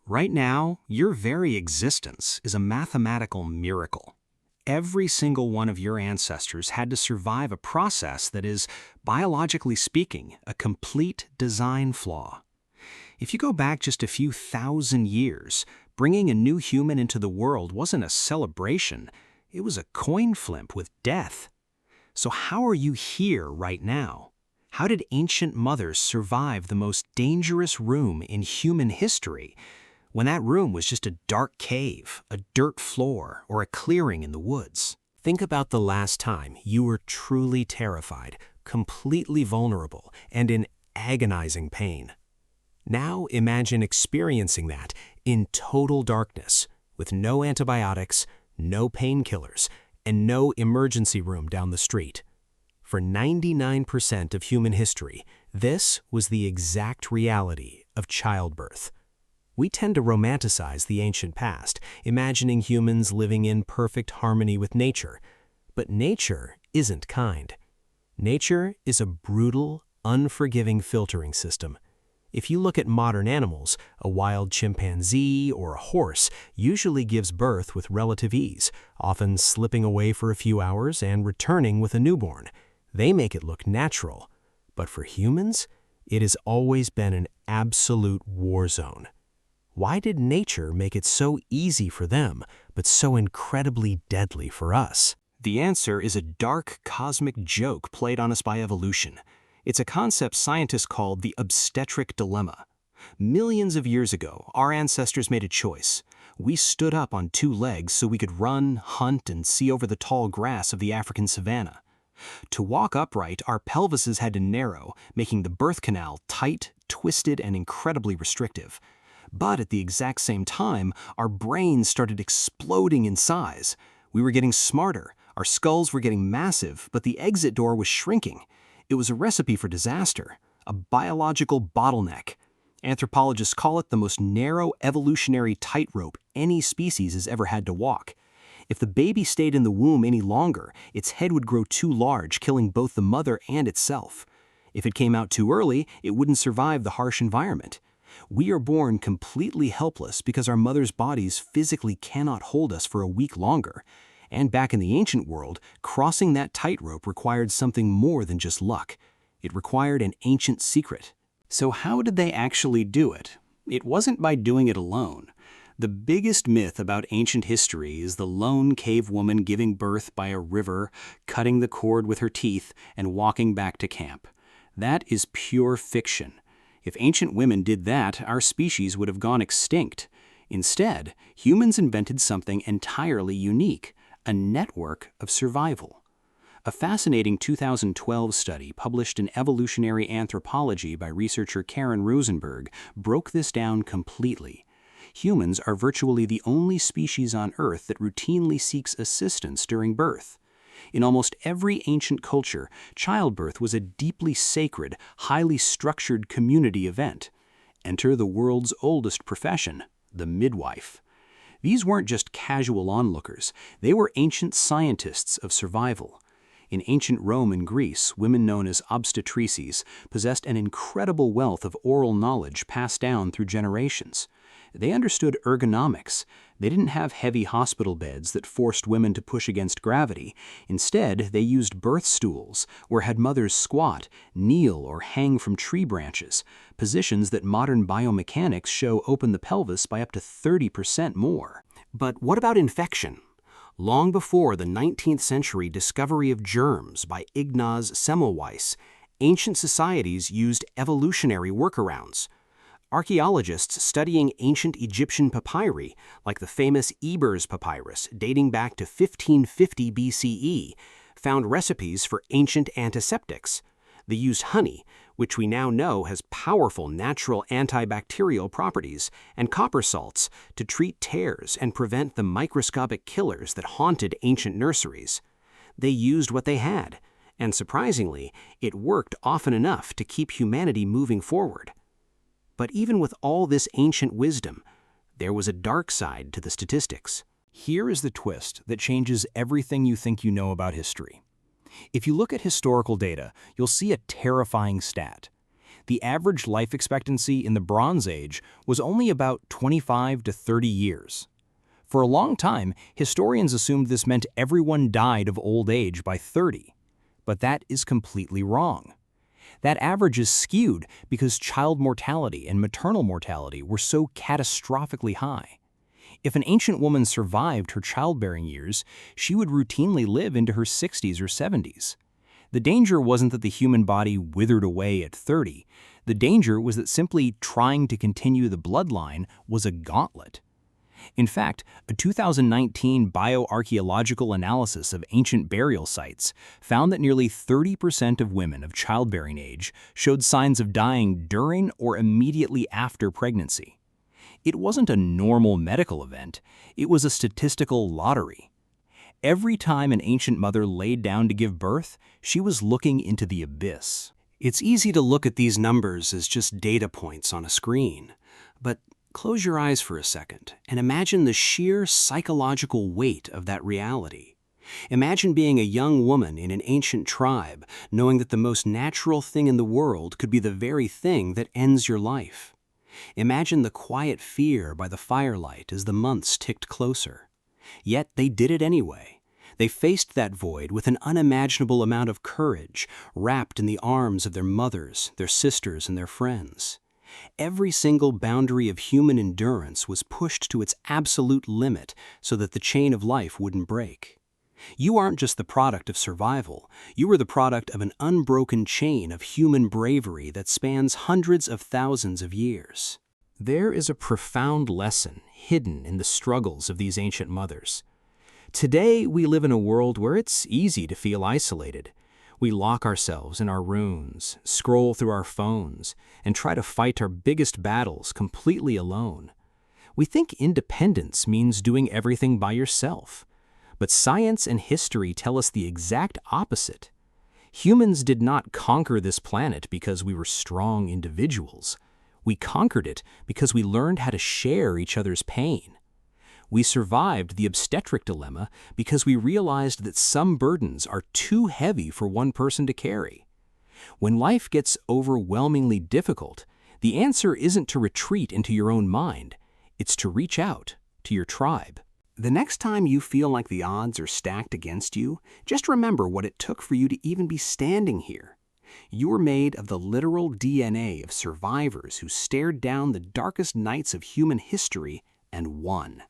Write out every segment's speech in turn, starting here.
Right now, your very existence is a mathematical miracle. Every single one of your ancestors had to survive a process that is, biologically speaking, a complete design flaw. If you go back just a few thousand years, bringing a new human into the world wasn't a celebration, it was a coin flip with death. So how are you here right now? How did ancient mothers survive the most dangerous room in human history, when that room was just a dark cave, a dirt floor, or a clearing in the woods? Think about the last time you were truly terrified, completely vulnerable, and in agonizing pain. Now imagine experiencing that in total darkness, with no antibiotics, no painkillers, and no emergency room down the street. For 99% of human history, this was the exact reality of childbirth. We tend to romanticize the ancient past, imagining humans living in perfect harmony with nature. But nature isn't kind. Nature is a brutal, unforgiving filtering system. If you look at modern animals, a wild chimpanzee or a horse usually gives birth with relative ease, often slipping away for a few hours and returning with a newborn. They make it look natural. But for humans, it has always been an absolute war zone. Why did nature make it so easy for them, but so incredibly deadly for us? The answer is a dark cosmic joke played on us by evolution. It's a concept scientists call the obstetric dilemma. Millions of years ago, our ancestors made a choice. We stood up on two legs so we could run, hunt, and see over the tall grass of the African savanna. To walk upright, our pelvises had to narrow, making the birth canal tight, twisted, and incredibly restrictive. But at the exact same time, our brains started exploding in size. We were getting smarter, our skulls were getting massive, but the exit door was shrinking. It was a recipe for disaster, a biological bottleneck. Anthropologists call it the most narrow evolutionary tightrope any species has ever had to walk. If the baby stayed in the womb any longer, its head would grow too large, killing both the mother and itself. If it came out too early, it wouldn't survive the harsh environment. We are born completely helpless because our mother's bodies physically cannot hold us for a week longer. And back in the ancient world, crossing that tightrope required something more than just luck. It required an ancient secret. So how did they actually do it? It wasn't by doing it alone. The biggest myth about ancient history is the lone cave woman giving birth by a river, cutting the cord with her teeth, and walking back to camp. That is pure fiction. If ancient women did that, our species would have gone extinct. Instead, humans invented something entirely unique: a network of survival. A fascinating 2012 study published in Evolutionary Anthropology by researcher Karen Rosenberg broke this down completely. Humans are virtually the only species on Earth that routinely seeks assistance during birth. In almost every ancient culture, childbirth was a deeply sacred, highly structured community event. Enter the world's oldest profession, the midwife. These weren't just casual onlookers, they were ancient scientists of survival. In ancient Rome and Greece, women known as obstetrices possessed an incredible wealth of oral knowledge passed down through generations. They understood ergonomics. They didn't have heavy hospital beds that forced women to push against gravity. Instead, they used birth stools, or had mothers squat, kneel, or hang from tree branches, positions that modern biomechanics show open the pelvis by up to 30% more. But what about infection? Long before the 19th century discovery of germs by Ignaz Semmelweis, ancient societies used evolutionary workarounds. Archaeologists studying ancient Egyptian papyri, like the famous Ebers papyrus dating back to 1550 BCE, found recipes for ancient antiseptics. They used honey, which we now know has powerful natural antibacterial properties, and copper salts to treat tears and prevent the microscopic killers that haunted ancient nurseries. They used what they had, and surprisingly, it worked often enough to keep humanity moving forward. But even with all this ancient wisdom, there was a dark side to the statistics. Here is the twist that changes everything you think you know about history. If you look at historical data, you'll see a terrifying stat. the average life expectancy in the Bronze Age was only about 25 to 30 years. For a long time, historians assumed this meant everyone died of old age by 30. But that is completely wrong. That average is skewed because child mortality and maternal mortality were so catastrophically high. If an ancient woman survived her childbearing years, she would routinely live into her 60s or 70s. The danger wasn't that the human body withered away at 30. The danger was that simply trying to continue the bloodline was a gauntlet. In fact, a 2019 bioarchaeological analysis of ancient burial sites found that nearly 30% of women of childbearing age showed signs of dying during or immediately after pregnancy. It wasn't a normal medical event, it was a statistical lottery. Every time an ancient mother laid down to give birth, she was looking into the abyss. It's easy to look at these numbers as just data points on a screen, but close your eyes for a second and imagine the sheer psychological weight of that reality. Imagine being a young woman in an ancient tribe, knowing that the most natural thing in the world could be the very thing that ends your life. Imagine the quiet fear by the firelight as the months ticked closer. Yet they did it anyway. They faced that void with an unimaginable amount of courage, wrapped in the arms of their mothers, their sisters, and their friends. Every single boundary of human endurance was pushed to its absolute limit so that the chain of life wouldn't break. You aren't just the product of survival, you are the product of an unbroken chain of human bravery that spans hundreds of thousands of years. There is a profound lesson hidden in the struggles of these ancient mothers. Today, we live in a world where it's easy to feel isolated. We lock ourselves in our rooms, scroll through our phones, and try to fight our biggest battles completely alone. We think independence means doing everything by yourself. But science and history tell us the exact opposite. Humans did not conquer this planet because we were strong individuals. We conquered it because we learned how to share each other's pain. We survived the obstetric dilemma because we realized that some burdens are too heavy for one person to carry. When life gets overwhelmingly difficult, the answer isn't to retreat into your own mind, it's to reach out to your tribe. The next time you feel like the odds are stacked against you, just remember what it took for you to even be standing here. You were made of the literal DNA of survivors who stared down the darkest nights of human history and won.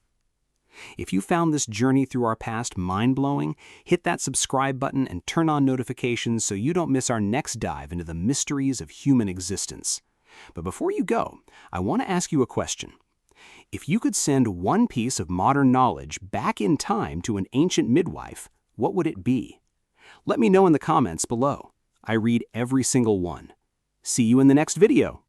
If you found this journey through our past mind-blowing, hit that subscribe button and turn on notifications so you don't miss our next dive into the mysteries of human existence. But before you go, I want to ask you a question. If you could send one piece of modern knowledge back in time to an ancient midwife, what would it be? Let me know in the comments below. I read every single one. See you in the next video.